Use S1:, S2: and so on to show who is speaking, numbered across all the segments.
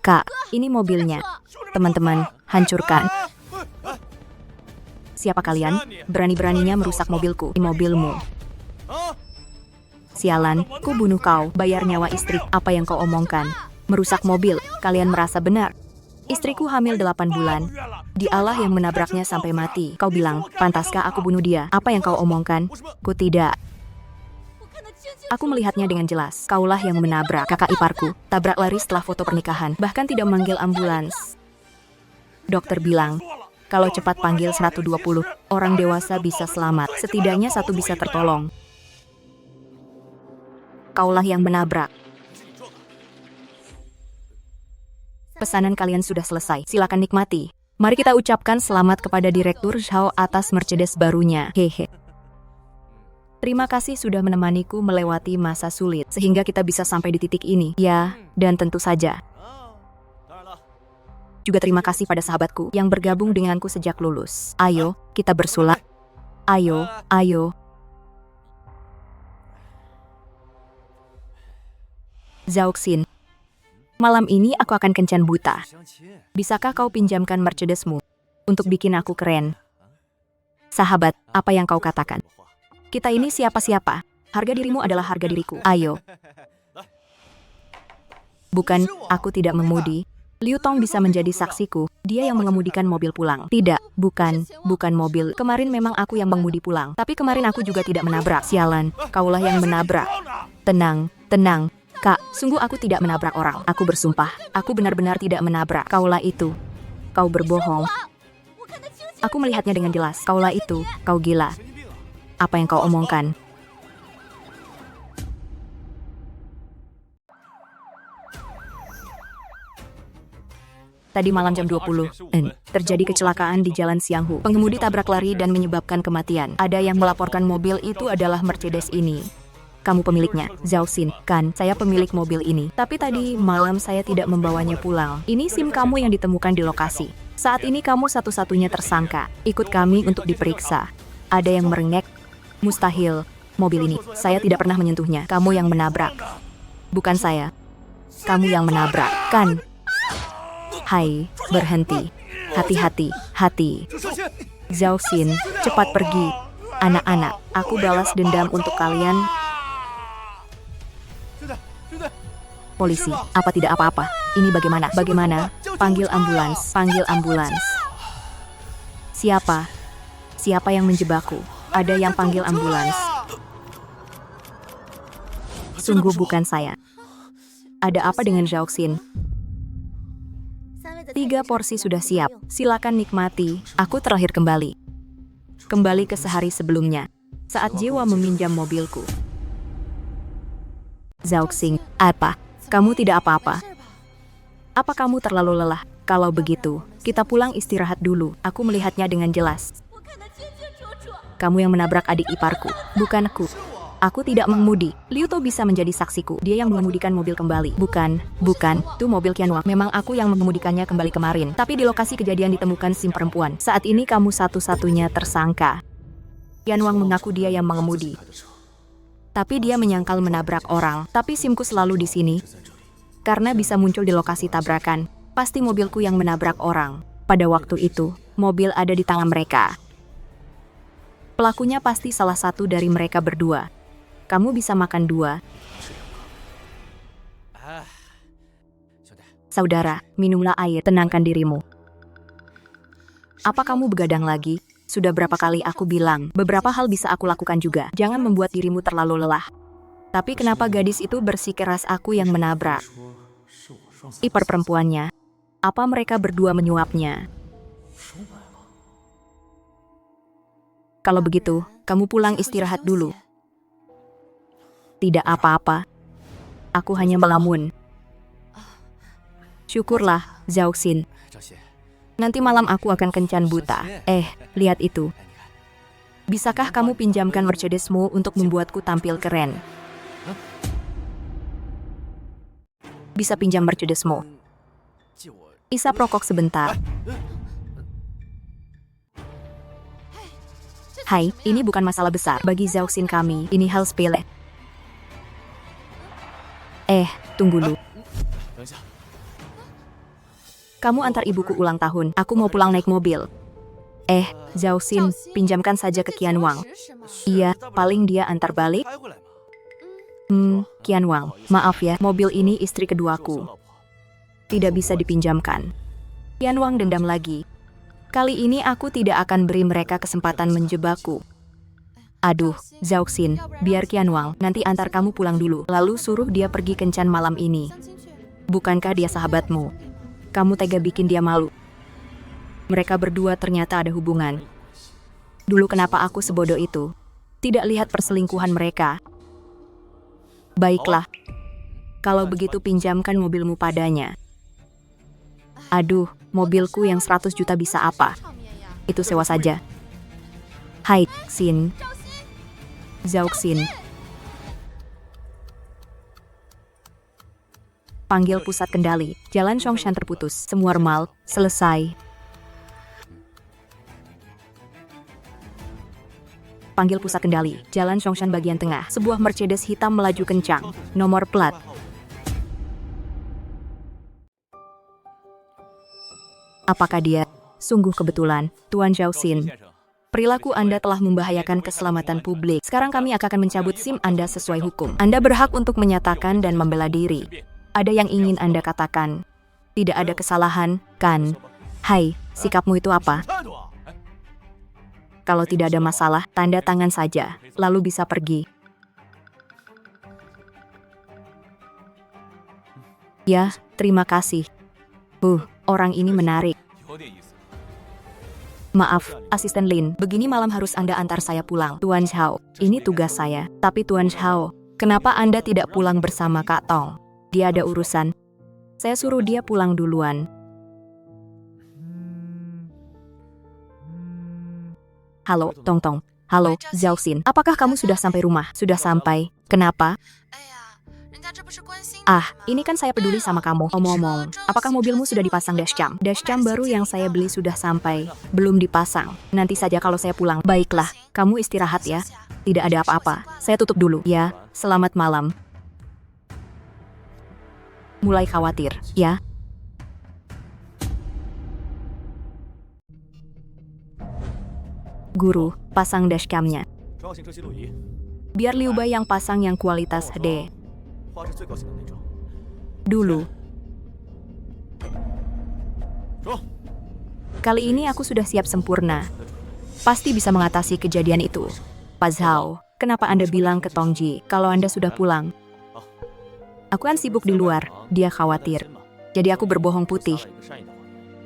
S1: Kak, ini mobilnya. Teman-teman, hancurkan. Siapa kalian? Berani-beraninya merusak mobilku. Mobilmu. Sialan, ku bunuh kau, bayar nyawa istri. Apa yang kau omongkan? Merusak mobil, kalian merasa benar. Istriku hamil 8 bulan. Dialah yang menabraknya sampai mati. Kau bilang, pantaskah aku bunuh dia? Apa yang kau omongkan? Ku tidak. Aku melihatnya dengan jelas. Kaulah yang menabrak kakak iparku. Tabrak lari setelah foto pernikahan. Bahkan tidak memanggil ambulans. Dokter bilang, kalau cepat panggil 120, orang dewasa bisa selamat. Setidaknya satu bisa tertolong. Kaulah yang menabrak. Pesanan kalian sudah selesai. Silakan nikmati. Mari kita ucapkan selamat kepada Direktur Zhao atas Mercedes barunya. Hehe. Terima kasih sudah menemaniku melewati masa sulit, sehingga kita bisa sampai di titik ini. Ya, dan tentu saja. Juga terima kasih pada sahabatku yang bergabung denganku sejak lulus. Ayo, kita bersulap. Ayo, ayo. Zhao Xin. Malam ini aku akan kencan buta. Bisakah kau pinjamkan Mercedesmu untuk bikin aku keren? Sahabat, apa yang kau katakan? Kita ini siapa-siapa. Harga dirimu adalah harga diriku. Ayo. Bukan, aku tidak mengemudi. Liu Tong bisa menjadi saksiku. Dia yang mengemudikan mobil pulang. Tidak, bukan mobil. Kemarin memang aku yang mengemudi pulang. Tapi kemarin aku juga tidak menabrak. Sialan, kaulah yang menabrak. Tenang, tenang. Kak, sungguh aku tidak menabrak orang. Aku bersumpah, aku benar-benar tidak menabrak. Kaulah itu. Kau berbohong. Aku melihatnya dengan jelas. Kaulah itu, kau gila. Apa yang kau omongkan? Tadi malam jam 20, terjadi kecelakaan di Jalan Xianghu. Pengemudi tabrak lari dan menyebabkan kematian. Ada yang melaporkan mobil itu adalah Mercedes ini. Kamu pemiliknya, Zhao Xin, kan? Saya pemilik mobil ini. Tapi tadi malam saya tidak membawanya pulang. Ini SIM kamu yang ditemukan di lokasi. Saat ini kamu satu-satunya tersangka. Ikut kami untuk diperiksa. Ada yang merengek. Mustahil. Mobil ini, saya tidak pernah menyentuhnya. Kamu yang menabrak. Bukan saya. Kamu yang menabrak, kan? Hai, berhenti. Hati-hati, hati. Zhao Xin, cepat pergi. Anak-anak, aku balas dendam untuk kalian. Polisi, apa tidak apa-apa? Ini bagaimana? Bagaimana? Panggil ambulans, panggil ambulans. Siapa? Siapa yang menjebakku? Ada yang panggil ambulans. Sungguh bukan saya. Ada apa dengan Zhao Xin? 3 porsi sudah siap. Silakan nikmati. Aku terlahir kembali. Kembali ke sehari sebelumnya. Saat jiwa meminjam mobilku. Zhao Xin, apa? Kamu tidak apa-apa. Apa kamu terlalu lelah? Kalau begitu, kita pulang istirahat dulu. Aku melihatnya dengan jelas. Kamu yang menabrak adik iparku, bukan aku. Aku tidak mengemudi. Liu To bisa menjadi saksiku. Dia yang mengemudikan mobil kembali. Bukan. Itu mobil Qianwang. Memang aku yang mengemudikannya kembali kemarin. Tapi di lokasi kejadian ditemukan SIM perempuan. Saat ini kamu satu-satunya tersangka. Qianwang mengaku dia yang mengemudi. Tapi dia menyangkal menabrak orang. Tapi SIMku selalu di sini. Karena bisa muncul di lokasi tabrakan. Pasti mobilku yang menabrak orang. Pada waktu itu, mobil ada di tangan mereka. Pelakunya pasti salah satu dari mereka berdua. Kamu bisa makan 2. Saudara, minumlah air, tenangkan dirimu. Apa kamu begadang lagi? Sudah berapa kali aku bilang, beberapa hal bisa aku lakukan juga. Jangan membuat dirimu terlalu lelah. Tapi kenapa gadis itu bersikeras aku yang menabrak? Ipar perempuannya. Apa mereka berdua menyuapnya? Kalau begitu, kamu pulang istirahat dulu. Tidak apa-apa. Aku hanya melamun. Syukurlah, Zhao Xin. Nanti malam aku akan kencan buta. Lihat itu. Bisakah kamu pinjamkan Mercedesmu untuk membuatku tampil keren? Bisa pinjam Mercedesmu. Isap rokok sebentar. Hai, ini bukan masalah besar. Bagi Zhao Xin kami, ini hal sepele. Tunggu dulu. Kamu antar ibuku ulang tahun. Aku mau pulang naik mobil. Zhao Xin, pinjamkan saja ke Qian Wang. Iya, paling dia antar balik. Qian Wang, maaf ya, mobil ini istri keduaku. Tidak bisa dipinjamkan. Qian Wang dendam lagi. Kali ini aku tidak akan beri mereka kesempatan menjebakku. Aduh, Zhao Xin, biar Qian Wang nanti antar kamu pulang dulu, lalu suruh dia pergi kencan malam ini. Bukankah dia sahabatmu? Kamu tega bikin dia malu. Mereka berdua ternyata ada hubungan. Dulu kenapa aku sebodoh itu? Tidak lihat perselingkuhan mereka. Baiklah. Kalau begitu pinjamkan mobilmu padanya. Aduh, mobilku yang 100 juta bisa apa? Itu sewa saja. Hai, Xin. Zhao Xin. Panggil pusat kendali. Jalan Songshan terputus. Semua normal. Selesai. Panggil pusat kendali. Jalan Songshan bagian tengah. Sebuah Mercedes hitam melaju kencang. Nomor plat. Apakah dia? Sungguh kebetulan, Tuan Zhao Xin. Perilaku Anda telah membahayakan keselamatan publik. Sekarang kami akan mencabut SIM Anda sesuai hukum. Anda berhak untuk menyatakan dan membela diri. Ada yang ingin Anda katakan? Tidak ada kesalahan, kan? Hai, sikapmu itu apa? Kalau tidak ada masalah, tanda tangan saja, lalu bisa pergi. Ya, terima kasih. Orang ini menarik. Maaf, Asisten Lin, begini malam harus Anda antar saya pulang. Tuan Zhao, ini tugas saya. Tapi Tuan Zhao, kenapa Anda tidak pulang bersama Kak Tong? Dia ada urusan. Saya suruh dia pulang duluan. Halo, Tong Tong. Halo, Zhao Xin. Apakah kamu sudah sampai rumah? Sudah sampai. Kenapa? Ini kan saya peduli sama kamu. Omong-omong, apakah mobilmu sudah dipasang dashcam? Dashcam baru yang saya beli sudah sampai. Belum dipasang. Nanti saja kalau saya pulang. Baiklah, kamu istirahat ya. Tidak ada apa-apa. Saya tutup dulu. Ya, selamat malam. Mulai khawatir, ya. Guru, pasang dashcamnya. Biar Liu Bai yang pasang yang kualitas HD. Dulu. Kali ini aku sudah siap sempurna. Pasti bisa mengatasi kejadian itu. Pak Zhao, kenapa Anda bilang ke Tongji kalau Anda sudah pulang? Aku kan sibuk di luar, dia khawatir. Jadi aku berbohong putih.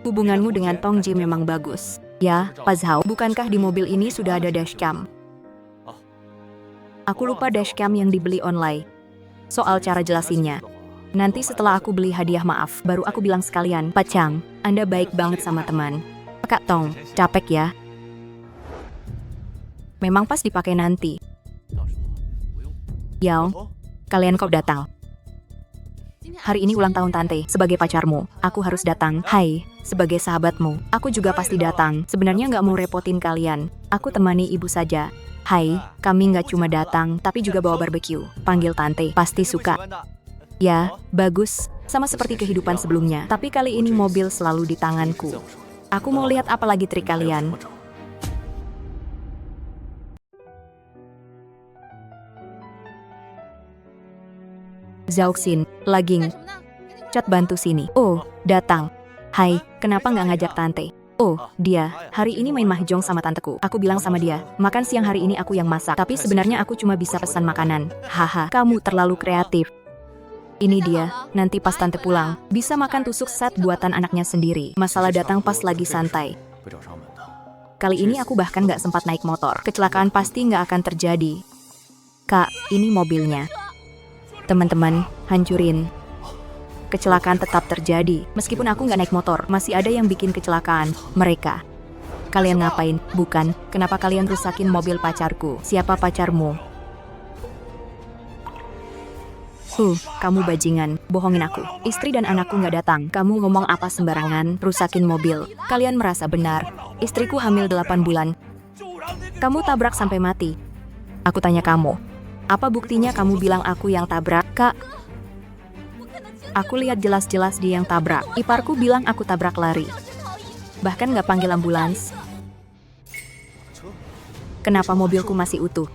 S1: Hubunganmu dengan Tongji memang bagus. Ya, Pak Zhao, bukankah di mobil ini sudah ada dashcam? Aku lupa dashcam yang dibeli online. Soal cara jelasinnya. Nanti setelah aku beli hadiah maaf, baru aku bilang sekalian, Pak Chang, Anda baik banget sama teman. Kak Tong, capek ya? Memang pas dipakai nanti. Yao, kalian kok datang? Hari ini ulang tahun Tante, sebagai pacarmu, aku harus datang. Hai, sebagai sahabatmu, aku juga pasti datang. Sebenarnya nggak mau repotin kalian, aku temani ibu saja. Hai, kami nggak cuma datang, tapi juga bawa barbeque. Panggil Tante, pasti suka. Ya, bagus, sama seperti kehidupan sebelumnya. Tapi kali ini mobil selalu di tanganku. Aku mau lihat apa lagi trik kalian. Zhao Xin, lagi cat bantu sini. Oh, datang. Hai, kenapa nggak ngajak Tante? Oh, dia, hari ini main mahjong sama tanteku. Aku bilang sama dia, makan siang hari ini aku yang masak. Tapi sebenarnya aku cuma bisa pesan makanan. Haha, kamu terlalu kreatif. Ini dia, nanti pas tante pulang, bisa makan tusuk set buatan anaknya sendiri. Masalah datang pas lagi santai. Kali ini aku bahkan nggak sempat naik motor. Kecelakaan pasti nggak akan terjadi. Kak, ini mobilnya. Teman-teman, hancurin. Kecelakaan tetap terjadi. Meskipun aku nggak naik motor, masih ada yang bikin kecelakaan. Mereka. Kalian ngapain? Bukan, kenapa kalian rusakin mobil pacarku? Siapa pacarmu? Kamu bajingan, bohongin aku. Istri dan anakku nggak datang. Kamu ngomong apa sembarangan, rusakin mobil. Kalian merasa benar. Istriku hamil 8 bulan. Kamu tabrak sampai mati. Aku tanya kamu. Apa buktinya kamu bilang aku yang tabrak, Kak? Aku lihat jelas-jelas dia yang tabrak. Iparku bilang aku tabrak lari. Bahkan nggak panggil ambulans. Kenapa mobilku masih utuh?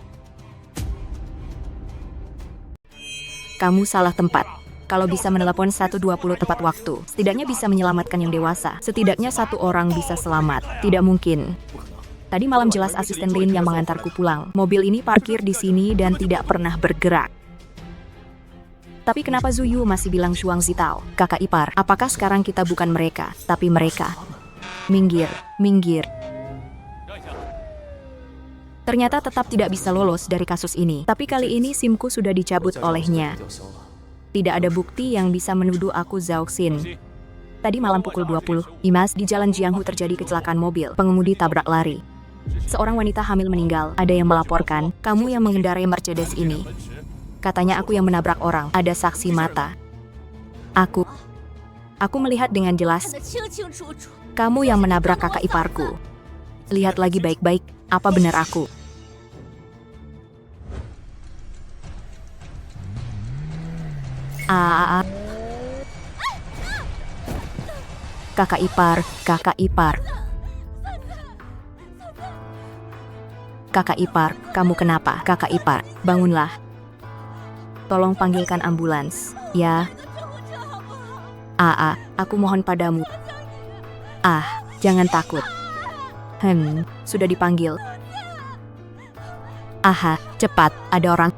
S1: Kamu salah tempat. Kalau bisa menelepon 120 tepat waktu, setidaknya bisa menyelamatkan yang dewasa. Setidaknya satu orang bisa selamat. Tidak mungkin. Tadi malam jelas asisten Lin yang mengantarku pulang. Mobil ini parkir di sini dan tidak pernah bergerak. Tapi kenapa Zuyu masih bilang Shuang Zitao, kakak ipar? Apakah sekarang kita bukan mereka, tapi mereka? Minggir, minggir. Ternyata tetap tidak bisa lolos dari kasus ini. Tapi kali ini SIM-ku sudah dicabut olehnya. Tidak ada bukti yang bisa menuduh aku Zhao Xin. Tadi malam pukul 20, Imas, di Jalan Jianghu terjadi kecelakaan mobil. Pengemudi tabrak lari. Seorang wanita hamil meninggal. Ada yang melaporkan, kamu yang mengendarai Mercedes ini. Katanya aku yang menabrak orang. Ada saksi mata. Aku melihat dengan jelas. Kamu yang menabrak kakak iparku. Lihat lagi baik-baik, apa benar aku? Kakak ipar, kakak ipar. Kakak ipar, kamu kenapa? Kakak ipar, bangunlah. Tolong panggilkan ambulans, ya. Aku mohon padamu. Jangan takut. Sudah dipanggil. Cepat, ada orang.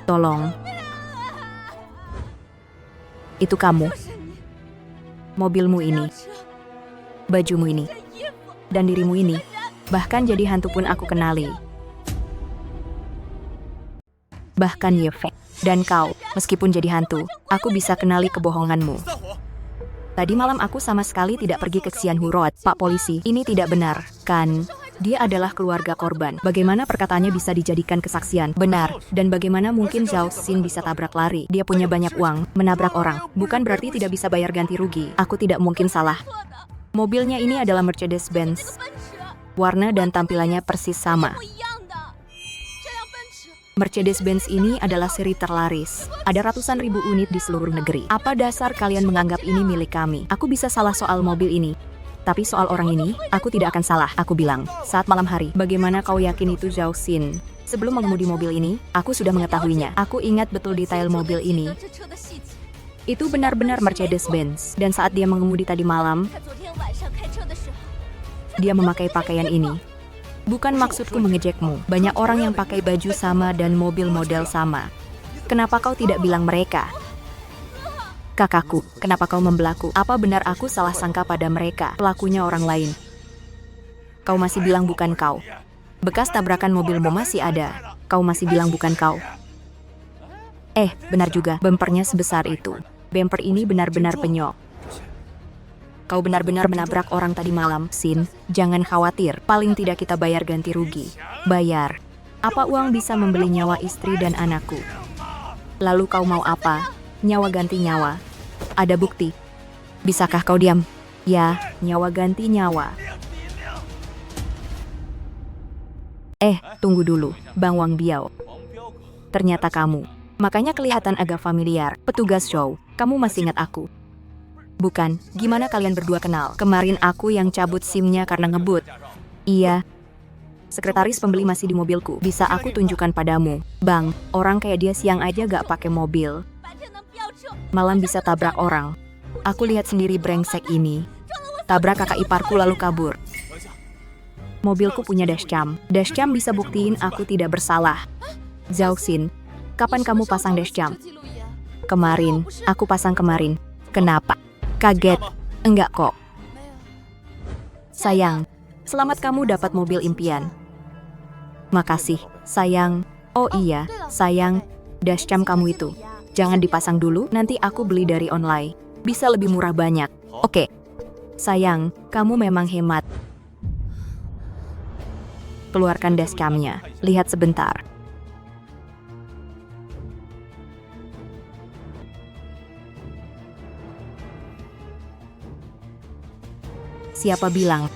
S1: Tolong. Itu kamu. Mobilmu ini. Bajumu ini. Dan dirimu ini. Bahkan jadi hantu pun aku kenali. Bahkan Yefeng. Dan kau, meskipun jadi hantu, aku bisa kenali kebohonganmu. Tadi malam aku sama sekali tidak pergi ke Xianhu Road. Pak polisi, ini tidak benar, kan? Dia adalah keluarga korban. Bagaimana perkataannya bisa dijadikan kesaksian? Benar. Dan bagaimana mungkin Zhao Xin bisa tabrak lari? Dia punya banyak uang, menabrak orang. Bukan berarti tidak bisa bayar ganti rugi. Aku tidak mungkin salah. Mobilnya ini adalah Mercedes-Benz. Warna dan tampilannya persis sama. Mercedes-Benz ini adalah seri terlaris. Ada ratusan ribu unit di seluruh negeri. Apa dasar kalian menganggap ini milik kami? Aku bisa salah soal mobil ini. Tapi soal orang ini, aku tidak akan salah. Aku bilang, saat malam hari, bagaimana kau yakin itu Zhao Xin? Sebelum mengemudi mobil ini, aku sudah mengetahuinya. Aku ingat betul detail mobil ini. Itu benar-benar Mercedes-Benz. Dan saat dia mengemudi tadi malam, dia memakai pakaian ini. Bukan maksudku mengejekmu. Banyak orang yang pakai baju sama dan mobil model sama. Kenapa kau tidak bilang mereka? Kakakku, kenapa kau membelaku? Apa benar aku salah sangka pada mereka? Pelakunya orang lain. Kau masih bilang bukan kau. Bekas tabrakan mobilmu masih ada. Kau masih bilang bukan kau. Benar juga, bempernya sebesar itu. Bemper ini benar-benar penyok. Kau benar-benar menabrak orang tadi malam, Xin. Jangan khawatir, paling tidak kita bayar ganti rugi. Bayar. Apa uang bisa membeli nyawa istri dan anakku? Lalu kau mau apa? Nyawa ganti nyawa. Ada bukti. Bisakah kau diam? Ya, nyawa ganti nyawa. Tunggu dulu, Bang Wang Biao. Ternyata kamu. Makanya kelihatan agak familiar. Petugas show, kamu masih ingat aku? Bukan, gimana kalian berdua kenal? Kemarin aku yang cabut SIM-nya karena ngebut. Iya. Sekretaris pembeli masih di mobilku. Bisa aku tunjukkan padamu. Bang, orang kayak dia siang aja gak pakai mobil. Malam bisa tabrak orang. Aku lihat sendiri brengsek ini. Tabrak kakak iparku lalu kabur. Mobilku punya dashcam. Dashcam bisa buktiin aku tidak bersalah. Zhao Xin, kapan kamu pasang dashcam? Kemarin, aku pasang kemarin. Kenapa? Kaget? Enggak kok. Sayang, selamat kamu dapat mobil impian. Makasih, sayang. Oh iya, sayang, dashcam kamu itu. Jangan dipasang dulu, nanti aku beli dari online. Bisa lebih murah banyak. Oke. Sayang, kamu memang hemat. Keluarkan dashcamnya. Lihat sebentar. Siapa bilang?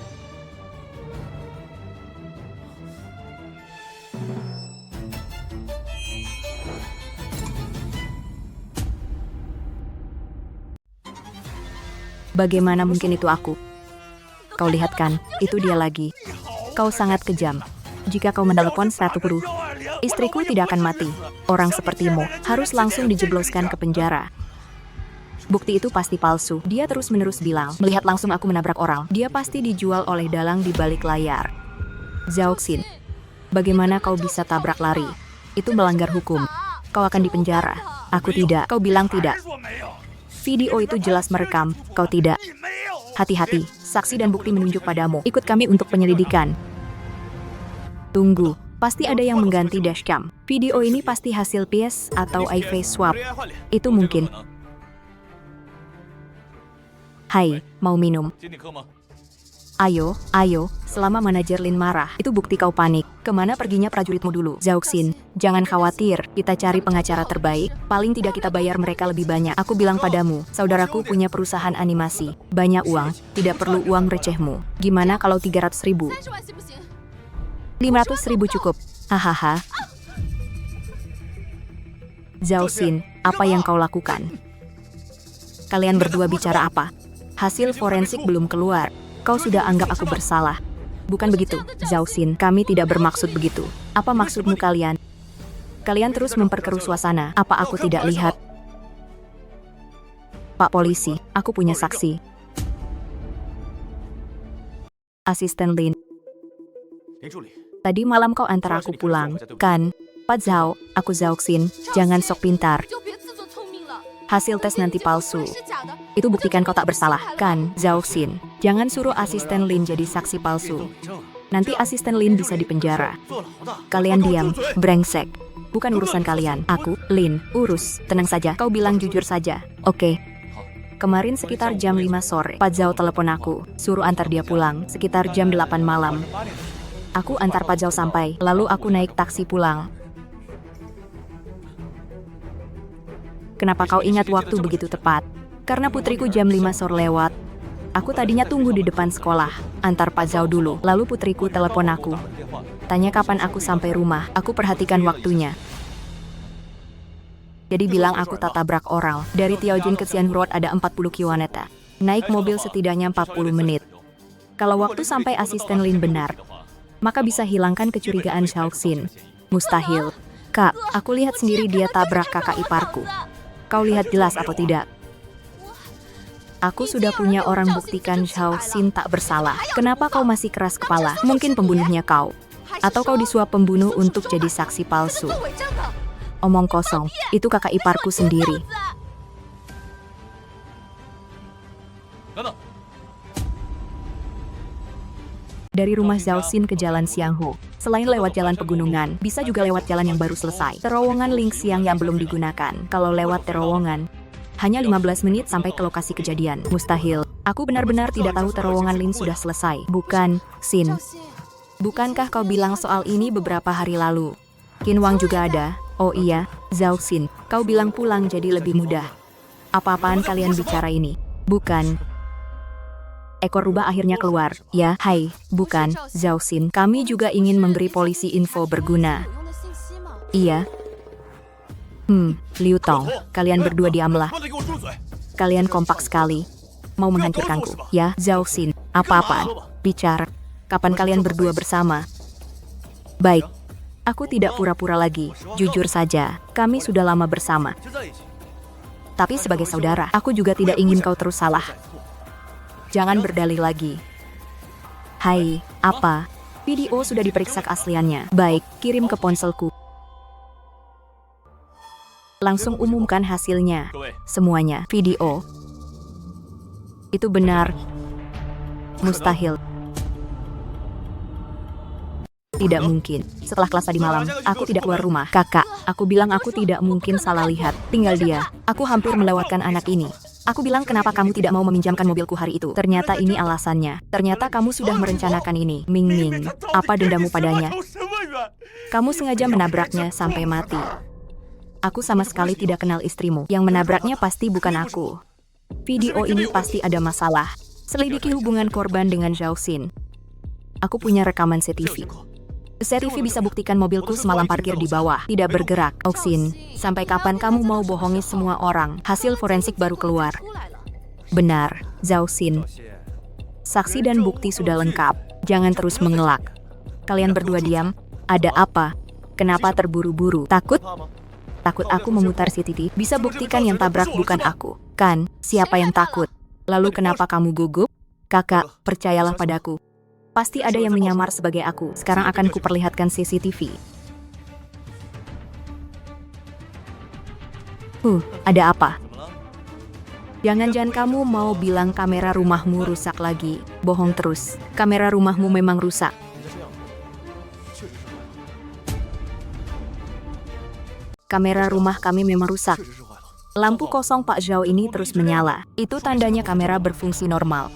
S1: Bagaimana mungkin itu aku? Kau lihat kan, itu dia lagi. Kau sangat kejam. Jika kau menelepon 110, istriku tidak akan mati. Orang sepertimu harus langsung dijebloskan ke penjara. Bukti itu pasti palsu. Dia terus-menerus bilang, melihat langsung aku menabrak orang. Dia pasti dijual oleh dalang di balik layar. Zhao Xin, bagaimana kau bisa tabrak lari? Itu melanggar hukum. Kau akan dipenjara. Aku tidak. Kau bilang tidak. Video itu jelas merekam. Kau tidak. Hati-hati, saksi dan bukti menunjuk padamu. Ikut kami untuk penyelidikan. Tunggu, pasti ada yang mengganti dashcam. Video ini pasti hasil PS atau iFace swap. Itu mungkin. Hai, mau minum? Ayo, selama manajer Lin marah, itu bukti kau panik. Kemana perginya prajuritmu dulu? Zhao Xin, jangan khawatir, kita cari pengacara terbaik. Paling tidak kita bayar mereka lebih banyak. Aku bilang padamu, saudaraku punya perusahaan animasi. Banyak uang, tidak perlu uang recehmu. Gimana kalau 300.000? 500.000 cukup. Hahaha. Zhao Xin, apa yang kau lakukan? Kalian berdua bicara apa? Hasil forensik belum keluar. Kau sudah anggap aku bersalah. Bukan begitu, Zhao Xin. Kami tidak bermaksud begitu. Apa maksudmu kalian? Kalian terus memperkeruh suasana. Apa aku tidak lihat? Pak polisi, aku punya saksi. Asisten Lin. Tadi malam kau antar aku pulang, kan? Pak Zhao, aku Zhao Xin. Jangan sok pintar. Hasil tes nanti palsu. Itu buktikan kau tak bersalah, kan, Zhao Xin? Jangan suruh asisten Lin jadi saksi palsu. Nanti asisten Lin bisa dipenjara. Kalian diam, brengsek. Bukan urusan kalian. Aku, Lin, urus. Tenang saja, kau bilang jujur saja. Oke. Kemarin sekitar jam 5 sore, Pak Zhao telepon aku. Suruh antar dia pulang, sekitar jam 8 malam. Aku antar Pak Zhao sampai, lalu aku naik taksi pulang. Kenapa kau ingat waktu begitu tepat? Karena putriku jam 5 sore lewat. Aku tadinya tunggu di depan sekolah. Antar Pak Zhao dulu, lalu putriku telepon aku. Tanya kapan aku sampai rumah, aku perhatikan waktunya. Jadi bilang aku tak tabrak orang. Dari Tiaojin ke Xian Road ada 40 km. Naik mobil setidaknya 40 menit. Kalau waktu sampai asisten Lin benar, maka bisa hilangkan kecurigaan Zhao Xin. Mustahil. Kak, aku lihat sendiri dia tabrak kakak iparku. Kau lihat jelas atau tidak? Aku sudah punya orang buktikan Zhao Xin tak bersalah. Kenapa kau masih keras kepala? Mungkin pembunuhnya kau. Atau kau disuap pembunuh untuk jadi saksi palsu. Omong kosong, itu kakak iparku sendiri. Dari rumah Zhao Xin ke Jalan Xianghu, selain lewat jalan pegunungan, bisa juga lewat jalan yang baru selesai. Terowongan Ling Xiang yang belum digunakan. Kalau lewat terowongan, hanya 15 menit sampai ke lokasi kejadian. Mustahil. Aku benar-benar tidak tahu terowongan Lin sudah selesai. Bukan, Xin. Bukankah kau bilang soal ini beberapa hari lalu? Qin Wang juga ada. Oh iya, Zhao Xin. Kau bilang pulang jadi lebih mudah. Apa-apaan kalian bicara ini? Bukan. Ekor rubah akhirnya keluar. Ya, hai. Bukan, Zhao Xin. Kami juga ingin memberi polisi info berguna. Iya. Liu Tong, kalian berdua diamlah. Kalian kompak sekali. Mau menghancurkanku, ya, Zhao Xin. Apa-apaan? Bicara. Kapan kalian berdua bersama? Baik. Aku tidak pura-pura lagi. Jujur saja, kami sudah lama bersama. Tapi sebagai saudara, aku juga tidak ingin kau terus salah. Jangan berdalih lagi. Hai, apa? Video sudah diperiksa keasliannya. Baik, kirim ke ponselku. Langsung umumkan hasilnya. Semuanya, video. Itu benar. Mustahil. Tidak mungkin. Setelah kelas tadi malam, aku tidak keluar rumah. Kakak, aku bilang aku tidak mungkin salah lihat. Tinggal dia. Aku hampir melewatkan anak ini. Aku bilang kenapa kamu tidak mau meminjamkan mobilku hari itu. Ternyata ini alasannya. Ternyata kamu sudah merencanakan ini. Ming Ming, apa dendamu padanya? Kamu sengaja menabraknya sampai mati. Aku sama sekali tidak kenal istrimu. Yang menabraknya pasti bukan aku. Video ini pasti ada masalah. Selidiki hubungan korban dengan Zhao Xin. Aku punya rekaman CCTV. CCTV bisa buktikan mobilku semalam parkir di bawah, tidak bergerak. Oxin, sampai kapan kamu mau bohongi semua orang? Hasil forensik baru keluar. Benar. Zhao Xin. Saksi dan bukti sudah lengkap. Jangan terus mengelak. Kalian berdua diam. Ada apa? Kenapa terburu-buru? Takut? Takut aku memutar CCTV? Bisa buktikan yang tabrak bukan aku. Kan? Siapa yang takut? Lalu kenapa kamu gugup? Kakak, percayalah padaku. Pasti ada yang menyamar sebagai aku. Sekarang akan kuperlihatkan CCTV. Ada apa? Jangan-jangan kamu mau bilang kamera rumahmu rusak lagi. Bohong terus. Kamera rumahmu memang rusak. Kamera rumah kami memang rusak. Lampu kosong Pak Zhao ini terus menyala. Itu tandanya kamera berfungsi normal.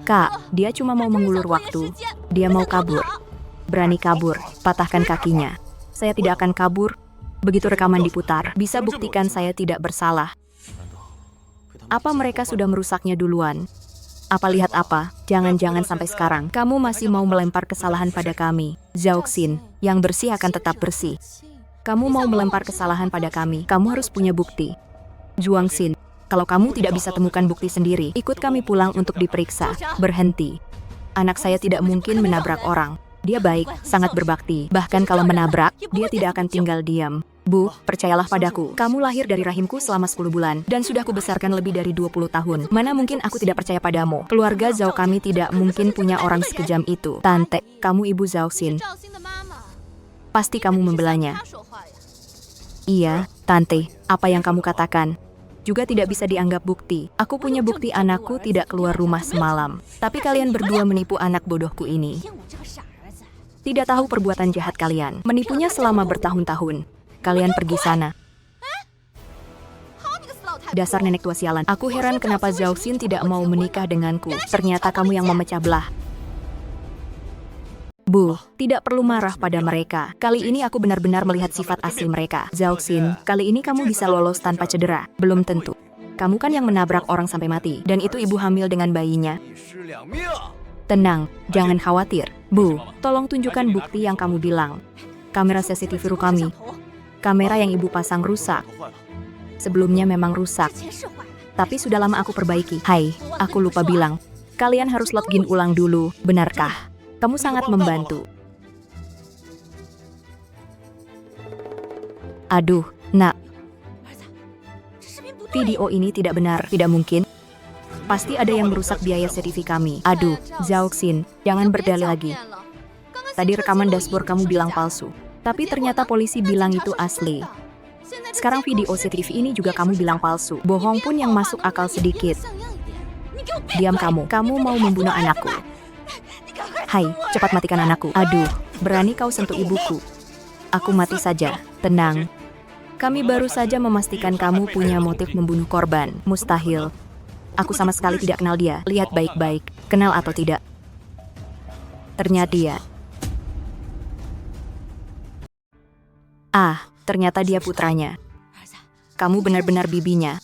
S1: Kak, dia cuma mau mengulur waktu. Dia mau kabur. Berani kabur, patahkan kakinya. Saya tidak akan kabur. Begitu rekaman diputar, bisa buktikan saya tidak bersalah. Apa mereka sudah merusaknya duluan? Apa lihat apa? Jangan-jangan sampai sekarang kamu masih mau melempar kesalahan pada kami. Zhao Xin, yang bersih akan tetap bersih. Kamu mau melempar kesalahan pada kami, kamu harus punya bukti. Zhuang Xin, kalau kamu tidak bisa temukan bukti sendiri, ikut kami pulang untuk diperiksa. Berhenti. Anak saya tidak mungkin menabrak orang. Dia baik, sangat berbakti. Bahkan kalau menabrak, dia tidak akan tinggal diam. Bu, percayalah padaku. Kamu lahir dari rahimku selama 10 bulan, dan sudah kubesarkan lebih dari 20 tahun. Mana mungkin aku tidak percaya padamu? Keluarga Zhao kami tidak mungkin punya orang sekejam itu. Tante, kamu ibu Zhao Xin. Pasti kamu membelanya. Iya, Tante, apa yang kamu katakan juga tidak bisa dianggap bukti. Aku punya bukti anakku tidak keluar rumah semalam. Tapi kalian berdua menipu anak bodohku ini. Tidak tahu perbuatan jahat kalian. Menipunya selama bertahun-tahun. Kalian pergi sana. Dasar nenek tua sialan. Aku heran kenapa Zhao Xin tidak mau menikah denganku. Ternyata kamu yang memecah belah. Bu, tidak perlu marah pada mereka. Kali ini aku benar-benar melihat sifat asli mereka. Zhao Xin, kali ini kamu bisa lolos tanpa cedera. Belum tentu. Kamu kan yang menabrak orang sampai mati. Dan itu ibu hamil dengan bayinya. Tenang, jangan khawatir. Bu, tolong tunjukkan bukti yang kamu bilang. Kamera CCTV kami. Kamera yang ibu pasang rusak. Sebelumnya memang rusak. Tapi sudah lama aku perbaiki. Hai, aku lupa bilang. Kalian harus login ulang dulu, benarkah? Kamu sangat membantu. Aduh, nak. Video ini tidak benar, tidak mungkin. Pasti ada yang merusak biaya CCTV kami. Aduh, Zhao Xin, jangan berdalih lagi. Tadi rekaman dashboard kamu bilang palsu. Tapi ternyata polisi bilang itu asli. Sekarang video CCTV ini juga kamu bilang palsu. Bohong pun yang masuk akal sedikit. Diam kamu. Kamu mau membunuh anakku. Hai, cepat matikan anakku. Aduh, berani kau sentuh ibuku. Aku mati saja. Tenang. Kami baru saja memastikan kamu punya motif membunuh korban. Mustahil. Aku sama sekali tidak kenal dia. Lihat baik-baik. Kenal atau tidak. Ternyata dia. Ternyata dia putranya. Kamu benar-benar bibinya.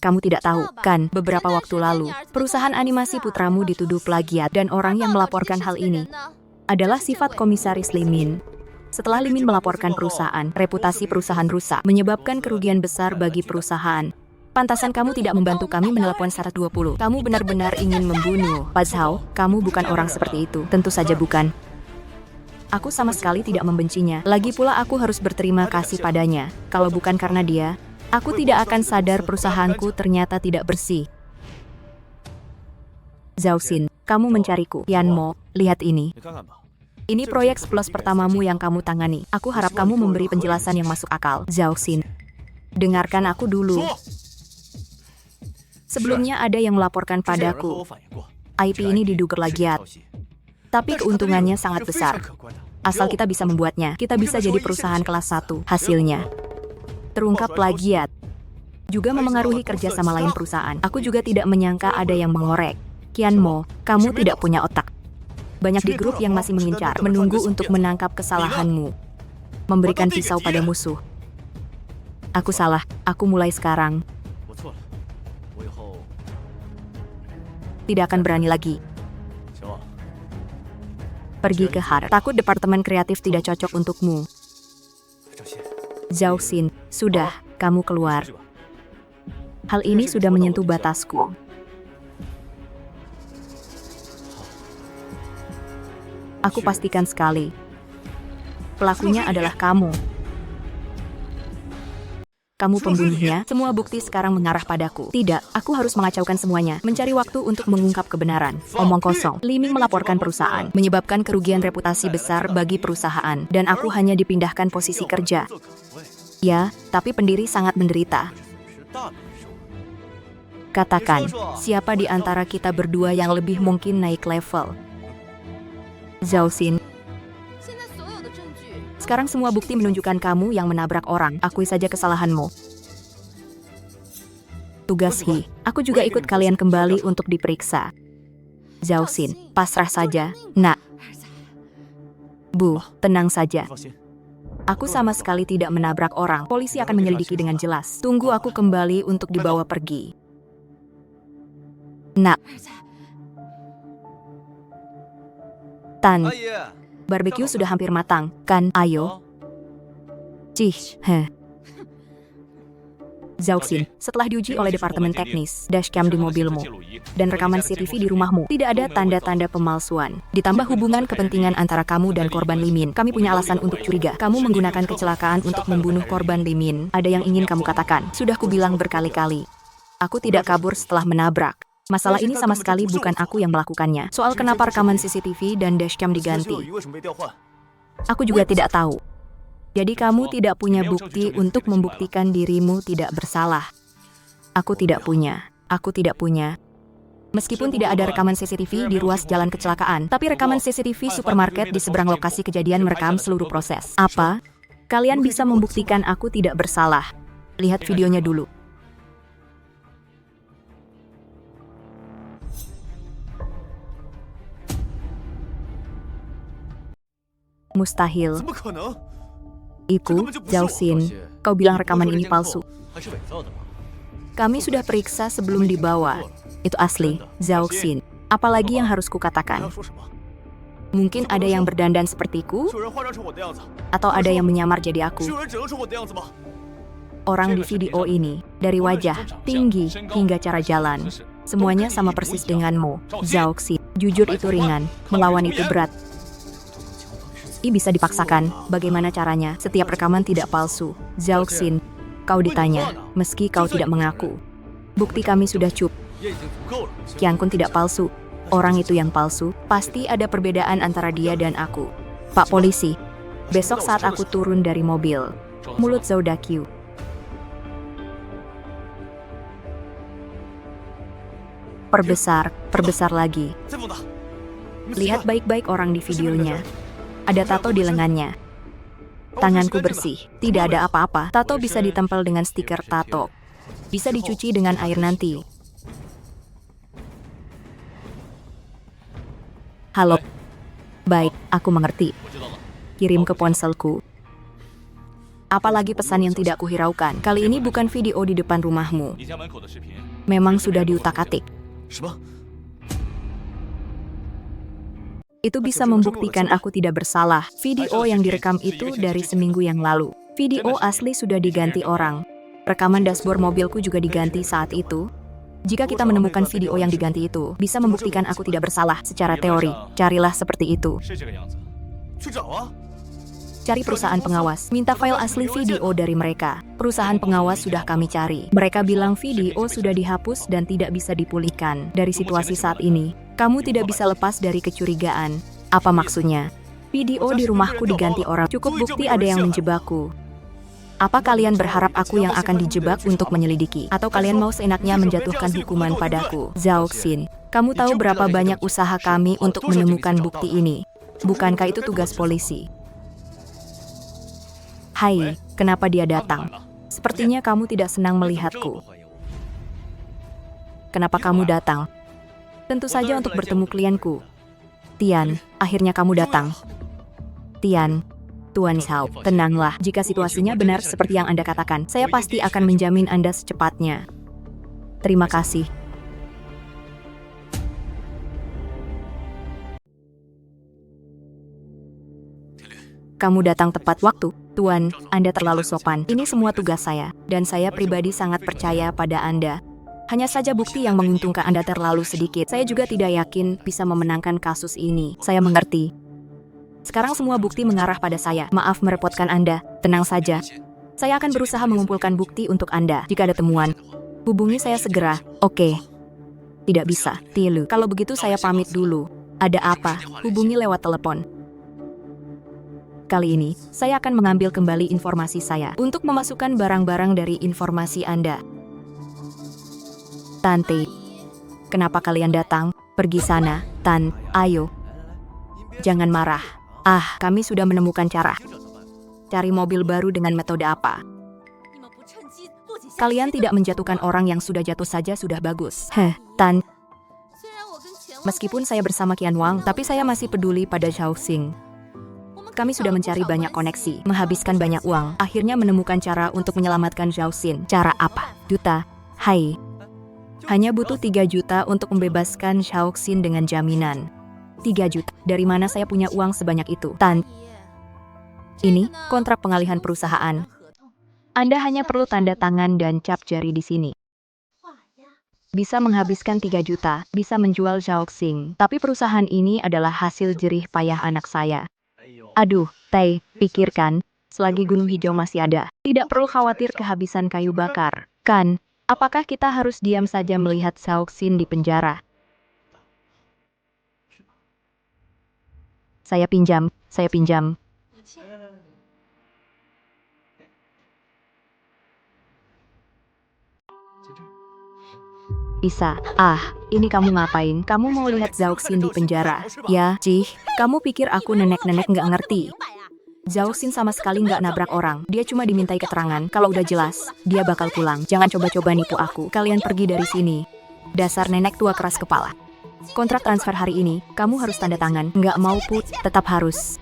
S1: Kamu tidak tahu, kan, beberapa waktu lalu, perusahaan animasi putramu dituduh plagiat dan orang yang melaporkan hal ini adalah sifat komisaris Limin. Setelah Limin melaporkan perusahaan, reputasi perusahaan rusak, menyebabkan kerugian besar bagi perusahaan. Pantasan kamu tidak membantu kami menelepon 120. Kamu benar-benar ingin membunuh. Pak Zhao, kamu bukan orang seperti itu. Tentu saja bukan. Aku sama sekali tidak membencinya. Lagi pula aku harus berterima kasih padanya. Kalau bukan karena dia, aku tidak akan sadar perusahaanku ternyata tidak bersih. Zhao Xin, kamu mencariku. Yanmo, lihat ini. Ini proyek plus pertamamu yang kamu tangani. Aku harap kamu memberi penjelasan yang masuk akal. Zhao Xin, dengarkan aku dulu. Sebelumnya ada yang melaporkan padaku. IP ini diduga plagiat. Tapi keuntungannya sangat besar. Asal kita bisa membuatnya, kita bisa jadi perusahaan kelas 1. Hasilnya terungkap plagiat. Juga memengaruhi kerjasama lain perusahaan. Aku juga tidak menyangka ada yang mengorek. Yanmo, kamu tidak punya otak. Banyak di grup yang masih mengincar, menunggu untuk menangkap kesalahanmu. Memberikan pisau pada musuh. Aku salah, aku mulai sekarang. Tidak akan berani lagi. Pergi ke HAR. Takut departemen kreatif tidak cocok untukmu. Zhao Xin, sudah, kamu keluar. Hal ini sudah menyentuh batasku. Aku pastikan sekali. Pelakunya adalah kamu. Kamu pembunuhnya, semua bukti sekarang mengarah padaku. Tidak, aku harus mengacaukan semuanya, mencari waktu untuk mengungkap kebenaran. Omong kosong. Li Ming melaporkan perusahaan, menyebabkan kerugian reputasi besar bagi perusahaan, dan aku hanya dipindahkan posisi kerja. Ya, tapi pendiri sangat menderita. Katakan, siapa di antara kita berdua yang lebih mungkin naik level? Zhao Xin. Sekarang semua bukti menunjukkan kamu yang menabrak orang. Akui saja kesalahanmu. Tugas Hi, aku juga ikut kalian kembali untuk diperiksa. Zhao Xin, pasrah saja, nak. Bu, tenang saja. Aku sama sekali tidak menabrak orang. Polisi akan menyelidiki dengan jelas. Tunggu aku kembali untuk dibawa pergi. Nak. Tan. Barbecue sudah hampir matang, kan? Ayo. Cih, Zhao Xin, setelah diuji oleh Departemen Teknis, dashcam di mobilmu, dan rekaman CCTV di rumahmu, tidak ada tanda-tanda pemalsuan. Ditambah hubungan kepentingan antara kamu dan korban Li Min, kami punya alasan untuk curiga. Kamu menggunakan kecelakaan untuk membunuh korban Li Min. Ada yang ingin kamu katakan? Sudah kubilang berkali-kali. Aku tidak kabur setelah menabrak. Masalah ini sama sekali bukan aku yang melakukannya. Soal kenapa rekaman CCTV dan dashcam diganti, aku juga tidak tahu. Jadi kamu tidak punya bukti untuk membuktikan dirimu tidak bersalah. Aku tidak punya. Aku tidak punya. Meskipun tidak ada rekaman CCTV di ruas jalan kecelakaan, tapi rekaman CCTV supermarket di seberang lokasi kejadian merekam seluruh proses. Apa? Kalian bisa membuktikan aku tidak bersalah. Lihat videonya dulu. Mustahil. Iku, Zhao Xin, kau bilang rekaman ini palsu. Kami sudah periksa sebelum dibawa. Itu asli, Zhao Xin. Apalagi yang harus kukatakan? Mungkin ada yang berdandan sepertiku? Atau ada yang menyamar jadi aku? Orang di video ini, dari wajah, tinggi, hingga cara jalan, semuanya sama persis denganmu, Zhao Xin. Jujur itu ringan, melawan itu berat. Bisa dipaksakan, bagaimana caranya? Setiap rekaman tidak palsu. Zhao Xin, kau ditanya, meski kau tidak mengaku. Bukti kami sudah cukup. Qian Kun tidak palsu. Orang itu yang palsu, pasti ada perbedaan antara dia dan aku. Pak Polisi, besok saat aku turun dari mobil, mulut Zhao Daqiu. Perbesar lagi. Lihat baik-baik orang di videonya. Ada tato di lengannya. Tanganku bersih, tidak ada apa-apa. Tato bisa ditempel dengan stiker tato. Bisa dicuci dengan air nanti. Halo. Baik, aku mengerti. Kirim ke ponselku. Apalagi pesan yang tidak kuhiraukan. Kali ini bukan video di depan rumahmu. Memang sudah diutak-atik. Itu bisa membuktikan aku tidak bersalah. Video yang direkam itu dari seminggu yang lalu. Video asli sudah diganti orang. Rekaman dashboard mobilku juga diganti saat itu. Jika kita menemukan video yang diganti itu, bisa membuktikan aku tidak bersalah secara teori. Carilah seperti itu. Cari perusahaan pengawas. Minta file asli video dari mereka. Perusahaan pengawas sudah kami cari. Mereka bilang video sudah dihapus dan tidak bisa dipulihkan. Dari situasi saat ini, kamu tidak bisa lepas dari kecurigaan. Apa maksudnya? Video di rumahku diganti orang. Cukup bukti ada yang menjebakku. Apa kalian berharap aku yang akan dijebak untuk menyelidiki? Atau kalian mau seenaknya menjatuhkan hukuman padaku? Zhao Xin, kamu tahu berapa banyak usaha kami untuk menemukan bukti ini? Bukankah itu tugas polisi? Hai, kenapa dia datang? Sepertinya kamu tidak senang melihatku. Kenapa kamu datang? Tentu saja untuk bertemu klienku. Tian, akhirnya kamu datang. Tian, Tuan Zhao, tenanglah. Jika situasinya benar seperti yang Anda katakan, saya pasti akan menjamin Anda secepatnya. Terima kasih. Kamu datang tepat waktu. Tuan, Anda terlalu sopan. Ini semua tugas saya, dan saya pribadi sangat percaya pada Anda. Hanya saja bukti yang menguntungkan Anda terlalu sedikit. Saya juga tidak yakin bisa memenangkan kasus ini. Saya mengerti. Sekarang semua bukti mengarah pada saya. Maaf merepotkan Anda. Tenang saja. Saya akan berusaha mengumpulkan bukti untuk Anda. Jika ada temuan, hubungi saya segera. Oke. Tidak bisa. Tilu. Kalau begitu saya pamit dulu. Ada apa? Hubungi lewat telepon. Kali ini, saya akan mengambil kembali informasi saya untuk memasukkan barang-barang dari informasi Anda. Tante, kenapa kalian datang? Pergi sana, Tan. Ayo. Jangan marah. Kami sudah menemukan cara. Cari mobil baru dengan metode apa? Kalian tidak menjatuhkan orang yang sudah jatuh saja sudah bagus. Tan. Meskipun saya bersama Qian Wang, tapi saya masih peduli pada Zhao Xing. Kami sudah mencari banyak koneksi, menghabiskan banyak uang, akhirnya menemukan cara untuk menyelamatkan Zhao Xin. Cara apa? Juta. Hai. Hanya butuh 3 juta untuk membebaskan Zhao Xin dengan jaminan. 3 juta. Dari mana saya punya uang sebanyak itu? Tan. Ini kontrak pengalihan perusahaan. Anda hanya perlu tanda tangan dan cap jari di sini. Bisa menghabiskan 3 juta, bisa menjual Zhao Xing. Tapi perusahaan ini adalah hasil jerih payah anak saya. Aduh, Tai, pikirkan, selagi Gunung Hijau masih ada, tidak perlu khawatir kehabisan kayu bakar. Kan, apakah kita harus diam saja melihat Zhao Xin di penjara? Saya pinjam. Bisa. Ini kamu ngapain? Kamu mau lihat Zhao Xin di penjara? Ya, Cih, kamu pikir aku nenek-nenek nggak ngerti? Zhao Xin sama sekali nggak nabrak orang. Dia cuma dimintai keterangan. Kalau udah jelas, dia bakal pulang. Jangan coba-coba nipu aku. Kalian pergi dari sini. Dasar nenek tua keras kepala. Kontrak transfer hari ini, kamu harus tanda tangan. Nggak mau Put, tetap harus.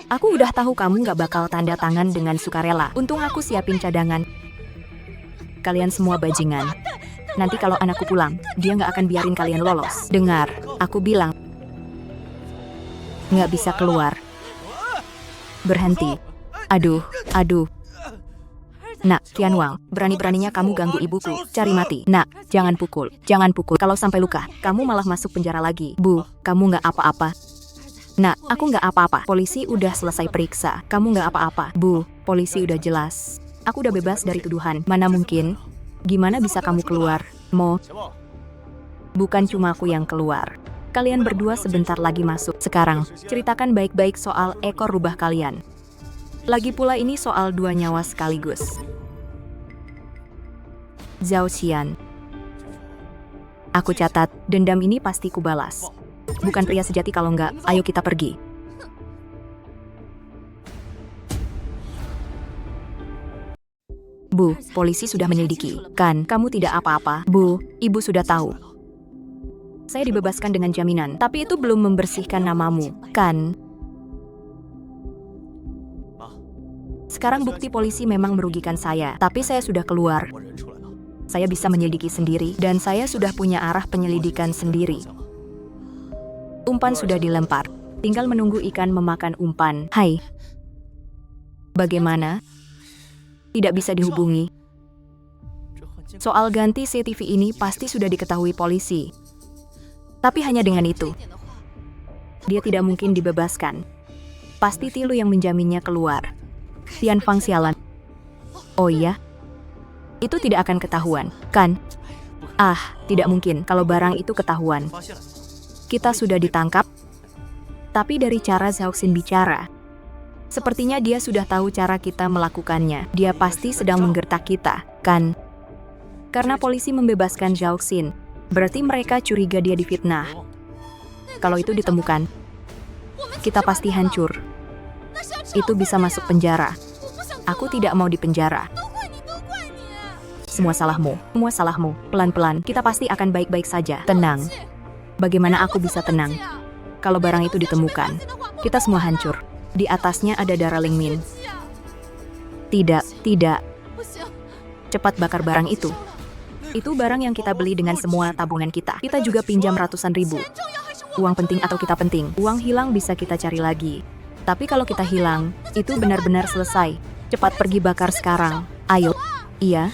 S1: Aku udah tahu kamu nggak bakal tanda tangan dengan sukarela. Untung aku siapin cadangan. Kalian semua bajingan. Nanti kalau anakku pulang, dia nggak akan biarin kalian lolos. Dengar, aku bilang. Nggak bisa keluar. Berhenti. Aduh. Nak, Qian Wang, berani-beraninya kamu ganggu ibuku. Cari mati. Nak, jangan pukul. Kalau sampai luka, kamu malah masuk penjara lagi. Bu, kamu nggak apa-apa. Nak, aku nggak apa-apa. Polisi udah selesai periksa. Kamu nggak apa-apa. Bu, polisi udah jelas. Aku udah bebas dari tuduhan. Mana mungkin? Gimana bisa kamu keluar? Bukan cuma aku yang keluar. Kalian berdua sebentar lagi masuk. Sekarang, ceritakan baik-baik soal ekor rubah kalian. Lagi pula ini soal 2 nyawa sekaligus. Zhao Xian. Aku catat, dendam ini pasti kubalas. Bukan pria sejati kalau enggak, ayo kita pergi. Bu, polisi sudah menyelidiki. Kan, kamu tidak apa-apa. Bu, ibu sudah tahu. Saya dibebaskan dengan jaminan, tapi itu belum membersihkan namamu, kan? Sekarang bukti polisi memang merugikan saya, tapi saya sudah keluar. Saya bisa menyelidiki sendiri, dan saya sudah punya arah penyelidikan sendiri. Umpan sudah dilempar, tinggal menunggu ikan memakan umpan. Hai. Bagaimana? Tidak bisa dihubungi. Soal ganti CCTV ini pasti sudah diketahui polisi. Tapi hanya dengan itu, dia tidak mungkin dibebaskan. Pasti Tilu yang menjaminnya keluar. Tian Fang sialan. Oh iya? Itu tidak akan ketahuan, kan? Tidak mungkin kalau barang itu ketahuan. Kita sudah ditangkap. Tapi dari cara Zhao Xin bicara, sepertinya dia sudah tahu cara kita melakukannya. Dia pasti sedang menggertak kita, kan? Karena polisi membebaskan Zhao Xin, berarti mereka curiga dia difitnah. Kalau itu ditemukan, kita pasti hancur. Itu bisa masuk penjara. Aku tidak mau di penjara. Semua salahmu. Pelan-pelan, kita pasti akan baik-baik saja. Tenang. Bagaimana aku bisa tenang? Kalau barang itu ditemukan, kita semua hancur. Di atasnya ada darah Ling Min. Tidak. Cepat bakar barang itu. Itu barang yang kita beli dengan semua tabungan kita. Kita juga pinjam ratusan ribu. Uang penting atau kita penting. Uang hilang bisa kita cari lagi. Tapi kalau kita hilang, itu benar-benar selesai. Cepat pergi bakar sekarang. Ayo. Iya,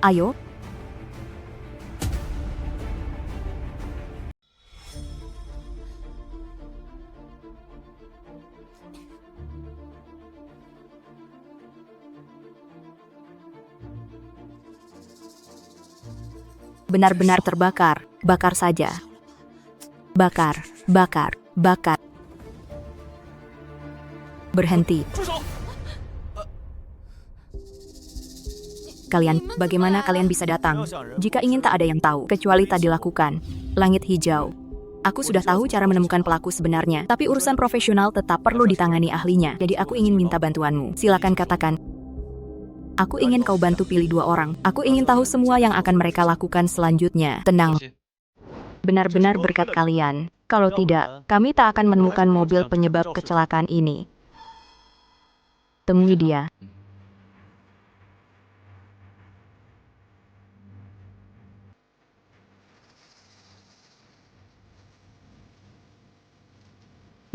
S1: ayo. benar-benar terbakar. Bakar saja. Bakar, bakar, bakar. Berhenti. Kalian, bagaimana kalian bisa datang? Jika ingin tak ada yang tahu, kecuali tak dilakukan. Langit hijau. Aku sudah tahu cara menemukan pelaku sebenarnya, tapi urusan profesional tetap perlu ditangani ahlinya. Jadi aku ingin minta bantuanmu. Silakan katakan. Aku ingin kau bantu pilih 2 orang. Aku ingin tahu semua yang akan mereka lakukan selanjutnya. Tenang. Benar-benar berkat kalian. Kalau tidak, kami tak akan menemukan mobil penyebab kecelakaan ini. Temui dia.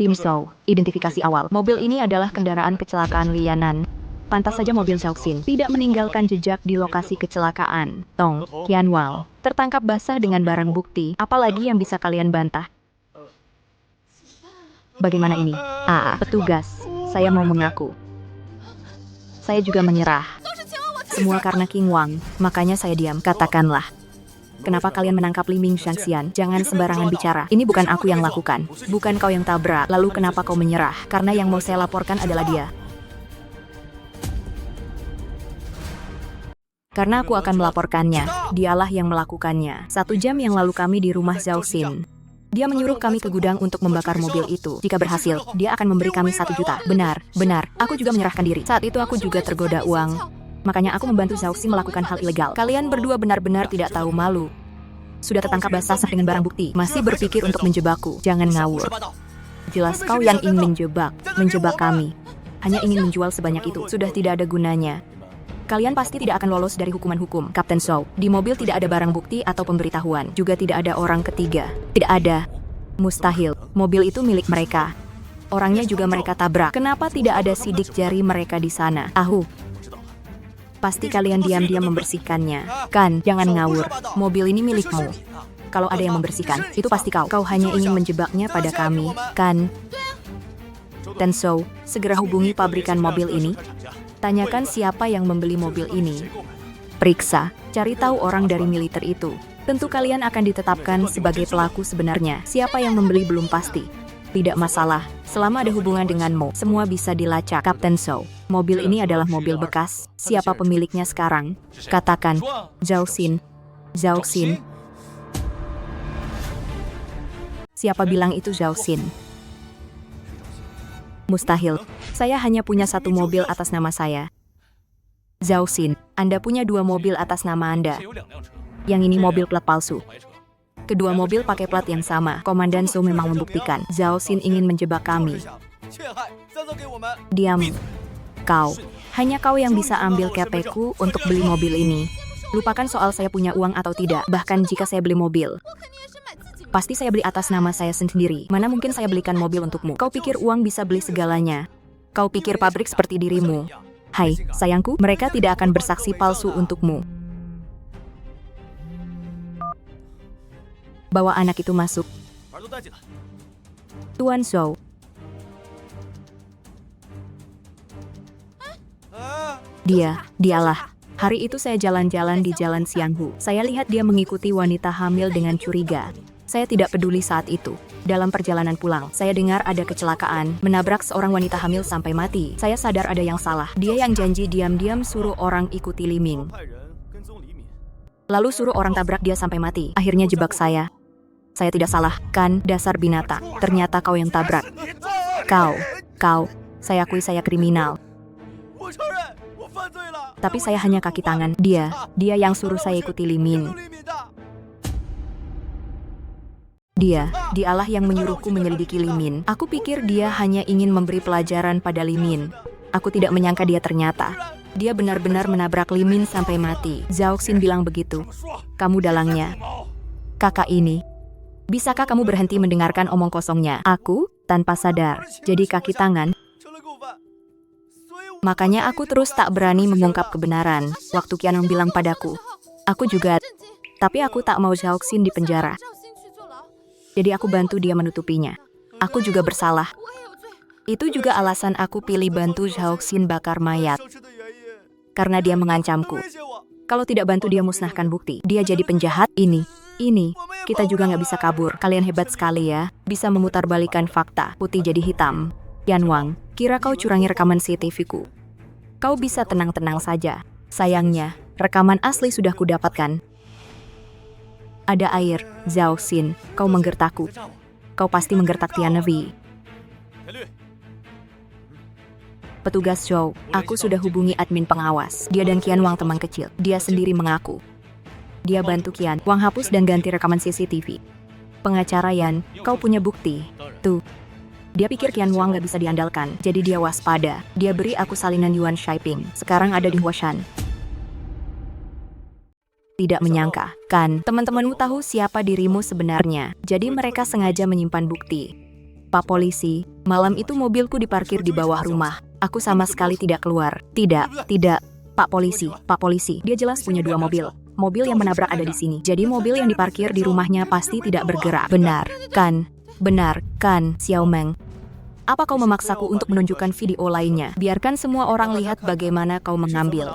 S1: Tim Zhou, identifikasi awal. Mobil ini adalah kendaraan kecelakaan Lianan. Pantas saja mobil Zhaoxin tidak meninggalkan jejak di lokasi kecelakaan. Tong Qianwao tertangkap basah dengan barang bukti. Apalagi yang bisa kalian bantah? Bagaimana ini? Petugas, saya mau mengaku. Saya juga menyerah. Semua karena King Wang, makanya saya diam. Katakanlah. Kenapa kalian menangkap Li Ming Xiangxian? Jangan sembarangan bicara. Ini bukan aku yang lakukan. Bukan kau yang tabrak. Lalu kenapa kau menyerah? Karena yang mau saya laporkan adalah dia. Karena aku akan melaporkannya. Dialah yang melakukannya. 1 jam yang lalu kami di rumah Zhaoxin. Dia menyuruh kami ke gudang untuk membakar mobil itu. Jika berhasil, dia akan memberi kami 1 juta. Benar, benar. Aku juga menyerahkan diri. Saat itu aku juga tergoda uang. Makanya aku membantu Zhaoxin melakukan hal ilegal. Kalian berdua benar-benar tidak tahu malu. Sudah tertangkap basah dengan barang bukti. Masih berpikir untuk menjebakku. Jangan ngawur. Jelas kau yang ingin menjebak kami. Hanya ingin menjual sebanyak itu. Sudah tidak ada gunanya. Kalian pasti tidak akan lolos dari hukuman hukum. Kapten Zhou, di mobil tidak ada barang bukti atau pemberitahuan. Juga tidak ada orang ketiga. Tidak ada. Mustahil. Mobil itu milik mereka. Orangnya juga mereka tabrak. Kenapa tidak ada sidik jari mereka di sana? Pasti kalian diam-diam membersihkannya. Kan, jangan ngawur. Mobil ini milikmu. Kalau ada yang membersihkan, itu pasti kau. Kau hanya ingin menjebaknya pada kami, kan? Ten Zhou, segera hubungi pabrikan mobil ini. Tanyakan siapa yang membeli mobil ini. Periksa, cari tahu orang dari militer itu. Tentu kalian akan ditetapkan sebagai pelaku sebenarnya. Siapa yang membeli belum pasti. Tidak masalah, selama ada hubungan denganmu, semua bisa dilacak. Kapten Zhou, mobil ini adalah mobil bekas. Siapa pemiliknya sekarang? Katakan, Zhaoxin. Zhaoxin. Siapa bilang itu Zhaoxin? Mustahil. Saya hanya punya 1 mobil atas nama saya. Zhaoxin, Anda punya 2 mobil atas nama Anda. Yang ini mobil plat palsu. Kedua mobil pakai plat yang sama. Komandan Zhou memang membuktikan. Zhaoxin ingin menjebak kami. Diam. Kau. Hanya kau yang bisa ambil KP-ku untuk beli mobil ini. Lupakan soal saya punya uang atau tidak. Bahkan jika saya beli mobil. Pasti saya beli atas nama saya sendiri. Mana mungkin saya belikan mobil untukmu. Kau pikir uang bisa beli segalanya? Kau pikir pabrik seperti dirimu? Hai, sayangku, mereka tidak akan bersaksi palsu untukmu. Bawa anak itu masuk. Tuan Zhou. Dialah. Hari itu saya jalan-jalan di Jalan Xianghu. Saya lihat dia mengikuti wanita hamil dengan curiga. Saya tidak peduli saat itu. Dalam perjalanan pulang, saya dengar ada kecelakaan, menabrak seorang wanita hamil sampai mati. Saya sadar ada yang salah. Dia yang janji diam-diam suruh orang ikuti Li Ming. Lalu suruh orang tabrak dia sampai mati. Akhirnya jebak saya. Saya tidak salah, kan, dasar binatang. Ternyata kau yang tabrak. Kau. Saya akui saya kriminal. Tapi saya hanya kaki tangan. Dia yang suruh saya ikuti Li Ming. Dialah yang menyuruhku menyelidiki Li Ming. Aku pikir dia hanya ingin memberi pelajaran pada Li Ming. Aku tidak menyangka dia ternyata. Dia benar-benar menabrak Li Ming sampai mati. Zhaoxin bilang begitu. Kamu dalangnya. Kakak ini. Bisakah kamu berhenti mendengarkan omong kosongnya? Aku, tanpa sadar, jadi kaki tangan. Makanya aku terus tak berani mengungkap kebenaran. Waktu Qianong bilang padaku, aku juga, tapi aku tak mau Zhaoxin di penjara. Jadi aku bantu dia menutupinya. Aku juga bersalah. Itu juga alasan aku pilih bantu Zhaoxin bakar mayat. Karena dia mengancamku. Kalau tidak bantu dia musnahkan bukti. Dia jadi penjahat. Ini. Kita juga nggak bisa kabur. Kalian hebat sekali ya. Bisa memutarbalikan fakta. Putih jadi hitam. Qianwang, kira kau curangi rekaman CCTV-ku. Kau bisa tenang-tenang saja. Sayangnya, rekaman asli sudah kudapatkan. Ada air. Zhao Xin, kau menggertakku. Kau pasti menggertak Tianvi. Petugas Zhou, aku sudah hubungi admin pengawas. Dia dan Qianwang teman kecil. Dia sendiri mengaku. Dia bantu Qianwang hapus dan ganti rekaman CCTV. Pengacara Yan, kau punya bukti. Tuh. Dia pikir Qianwang gak bisa diandalkan, jadi dia waspada. Dia beri aku salinan Yuan Shiping. Sekarang ada di Huashan. Tidak menyangka, kan? Teman-temanmu tahu siapa dirimu sebenarnya. Jadi mereka sengaja menyimpan bukti. Pak Polisi, malam itu mobilku diparkir di bawah rumah. Aku sama sekali tidak keluar. Tidak. Pak Polisi, dia jelas punya 2 mobil. Mobil yang menabrak ada di sini. Jadi mobil yang diparkir di rumahnya pasti tidak bergerak. Benar, kan, Xiao Meng. Apa kau memaksaku untuk menunjukkan video lainnya? Biarkan semua orang lihat bagaimana kau mengambil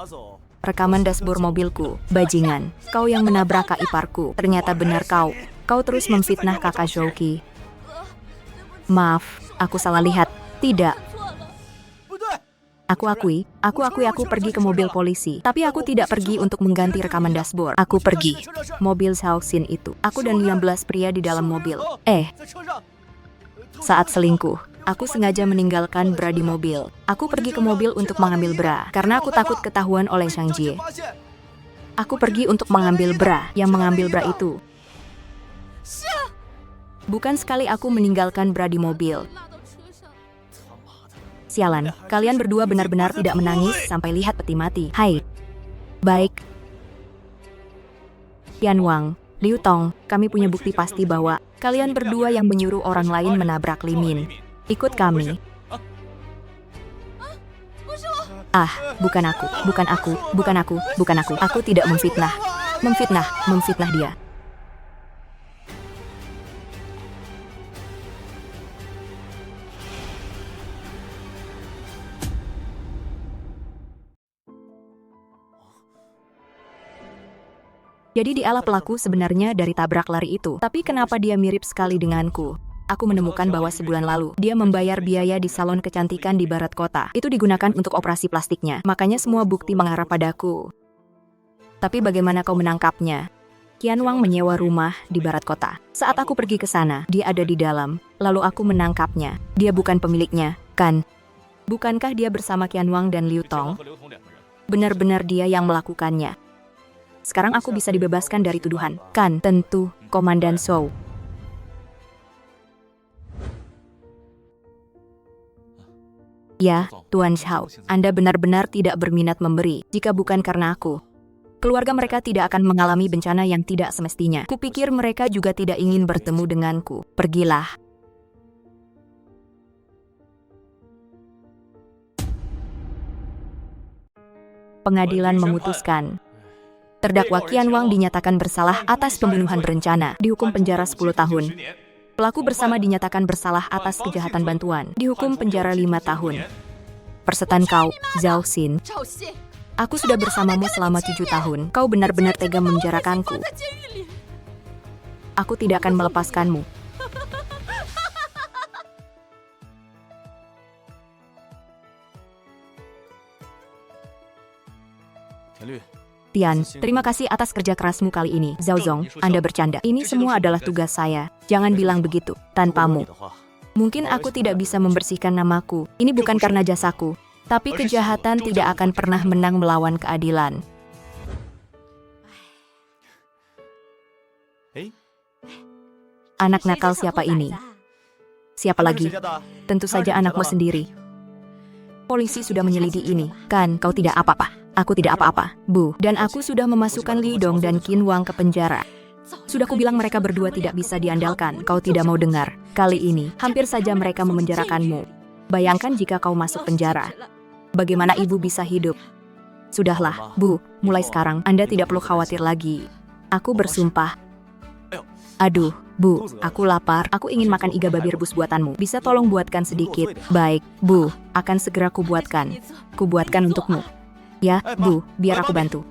S1: rekaman dashboard mobilku. Bajingan, kau yang menabrak kak iparku. Ternyata benar kau. Kau terus memfitnah kakak Zhouqi. Maaf, aku salah lihat. Tidak. Aku akui aku pergi ke mobil polisi. Tapi aku tidak pergi untuk mengganti rekaman dashboard. Aku pergi. Mobil Zhao Xin itu. Aku dan 15 pria di dalam mobil. Saat selingkuh, aku sengaja meninggalkan bra di mobil. Aku pergi ke mobil untuk mengambil bra, karena aku takut ketahuan oleh Zhang Jie. Aku pergi untuk mengambil bra. Yang mengambil bra itu. Bukan sekali aku meninggalkan bra di mobil. Sialan, kalian berdua benar-benar tidak menangis sampai lihat peti mati. Hai. Baik. Qianwang, Liu Tong, kami punya bukti pasti bahwa kalian berdua yang menyuruh orang lain menabrak Limin. Ikut kami. Bukan aku. Aku tidak memfitnah. Memfitnah dia. Jadi dialah pelaku sebenarnya dari tabrak lari itu. Tapi kenapa dia mirip sekali denganku? Aku menemukan bahwa sebulan lalu, dia membayar biaya di salon kecantikan di barat kota. Itu digunakan untuk operasi plastiknya. Makanya semua bukti mengarah padaku. Tapi bagaimana kau menangkapnya? Qianwang menyewa rumah di barat kota. Saat aku pergi ke sana, dia ada di dalam. Lalu aku menangkapnya. Dia bukan pemiliknya, kan? Bukankah dia bersama Qianwang dan Liu Tong? Benar-benar dia yang melakukannya. Sekarang aku bisa dibebaskan dari tuduhan. Kan, tentu, Komandan Zhou. Ya, Tuan Zhao, Anda benar-benar tidak berminat memberi, jika bukan karena aku. Keluarga mereka tidak akan mengalami bencana yang tidak semestinya. Kupikir mereka juga tidak ingin bertemu denganku. Pergilah. Pengadilan memutuskan. Terdakwa Qianwang dinyatakan bersalah atas pembunuhan berencana, dihukum penjara 10 tahun. Pelaku bersama dinyatakan bersalah atas kejahatan bantuan, dihukum penjara 5 tahun. Persetan kau, Zhao Xin. Aku sudah bersamamu selama 7 tahun. Kau benar-benar tega memenjarakanku. Aku tidak akan melepaskanmu. Tian, terima kasih atas kerja kerasmu kali ini. Zhao Zong, Anda bercanda. Ini semua adalah tugas saya. Jangan bilang begitu, tanpamu. Mungkin aku tidak bisa membersihkan namaku. Ini bukan karena jasaku. Tapi kejahatan tidak akan pernah menang melawan keadilan. Anak nakal siapa ini? Siapa lagi? Tentu saja anakmu sendiri. Polisi sudah menyelidiki ini. Kan, kau tidak apa-apa. Aku tidak apa-apa, Bu. Dan aku sudah memasukkan Li Dong dan Qianwang ke penjara. Sudah kubilang mereka berdua tidak bisa diandalkan. Kau tidak mau dengar. Kali ini, hampir saja mereka memenjarakanmu. Bayangkan jika kau masuk penjara. Bagaimana ibu bisa hidup? Sudahlah, Bu. Mulai sekarang, Anda tidak perlu khawatir lagi. Aku bersumpah. Aduh, Bu. Aku lapar. Aku ingin makan iga babi rebus buatanmu. Bisa tolong buatkan sedikit? Baik, Bu. Akan segera kubuatkan. Kubuatkan untukmu. Ya, Bu, biar aku bantu.